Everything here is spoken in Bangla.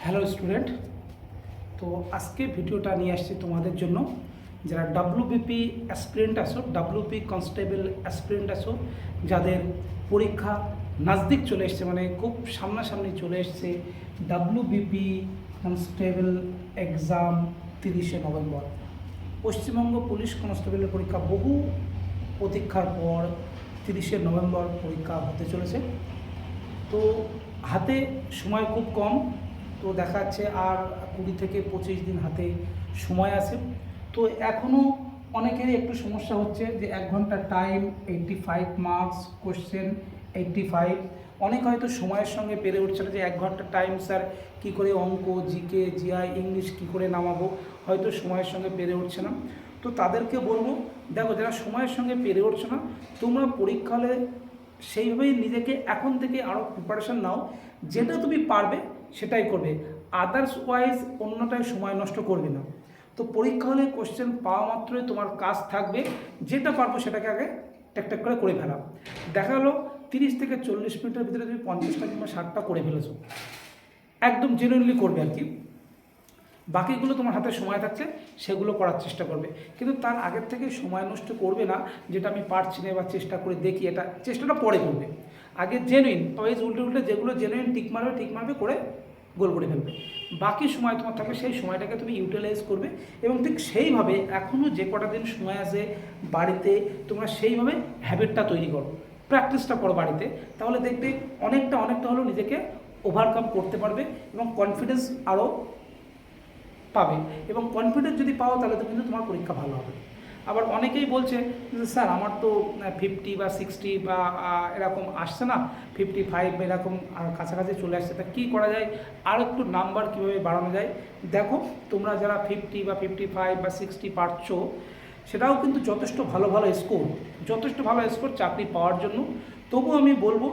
হ্যালো স্টুডেন্ট, তো আজকে ভিডিওটা নিয়ে আসছি তোমাদের জন্য যারা ডাব্লিউবিপি অ্যাসপিরেন্ট আসো, ডাব্লিউপি কনস্টেবল অ্যাসপিরেন্ট আসো, যাদের পরীক্ষা নজদিক চলে এসছে, মানে খুব সামনাসামনি চলে এসছে। ডাব্লিউবিপি কনস্টেবল এক্সাম 30শে নভেম্বর। পশ্চিমবঙ্গ পুলিশ কনস্টেবলের পরীক্ষা বহু প্রতীক্ষার পর 30শে নভেম্বর পরীক্ষা হতে চলেছে। তো হাতে সময় খুব কম, তো দেখা যাচ্ছে আর 20 থেকে 25 দিন হাতে সময় আছে। তো এখনও অনেকেরই একটু সমস্যা হচ্ছে যে 1 ঘন্টা টাইম, 85 মার্কস, কোশ্চেন 85। অনেক হয়তো সময়ের সঙ্গে পেরে উঠছে না যে 1 ঘন্টা টাইম স্যার কী করে অঙ্ক, জিকে, জিআই, ইংলিশ কী করে নামাবো, হয়তো সময়ের সঙ্গে পেরে উঠছে না। তো তাদেরকে বলবো, দেখো যারা সময়ের সঙ্গে পেরে উঠছে না, তোমরা পরীক্ষা হলে সেইভাবেই নিজেকে এখন থেকে আরও প্রিপারেশান নাও, যেটা তুমি পারবে সেটাই করবে, আদার্সওয়াইজ অন্যটায় সময় নষ্ট করবে না। তো পরীক্ষা হলে কোশ্চেন পাওয়া মাত্রই তোমার কাজ থাকবে যেটা পারবো সেটাকে আগে ট্যাক করে করে ফেলা। দেখা গেলো 30 থেকে 40 মিনিটের ভিতরে তুমি 50টা কিংবা 60টা করে ফেলেছো, একদম জেনুইনলি করবে আর কি। বাকিগুলো তোমার হাতে সময় থাকছে, সেগুলো করার চেষ্টা করবে, কিন্তু তার আগের থেকে সময় নষ্ট করবে না যেটা আমি পারছি না বা চেষ্টা করে দেখি, এটা চেষ্টাটা পরে করবে। আগে জেনুইন ওয়াইজ উল্টে যেগুলো জেনুইন টিক মারবে করে গোল করে ফেলবে। বাকি সময় তোমার থাকবে, সেই সময়টাকে তুমি ইউটিলাইজ করবে এবং ঠিক সেইভাবে এখনও যে কটা দিন সময় আছে বাড়িতে তোমরা সেইভাবে হ্যাবিটটা তৈরি করো, প্র্যাকটিসটা করো বাড়িতে। তাহলে দেখবে অনেকটা হলেও নিজেকে ওভারকাম করতে পারবে এবং কনফিডেন্স আরও পাবে। এবং কনফিডেন্স যদি পাও তাহলে তো কিন্তু তোমার পরীক্ষা ভালো হবে। আবার অনেকেই বলছে যে স্যার আমার তো 50 বা 60 বা এরকম আসছে না, 55 বা এরকম কাছাকাছি চলে আসছে, তা কী করা যায়, আর একটু নাম্বার কীভাবে বাড়ানো যায়। দেখো তোমরা যারা 50 বা 55 বা 60 পারছো, সেটাও কিন্তু যথেষ্ট ভালো স্কোর চাকরি পাওয়ার জন্য। তবু আমি বলবো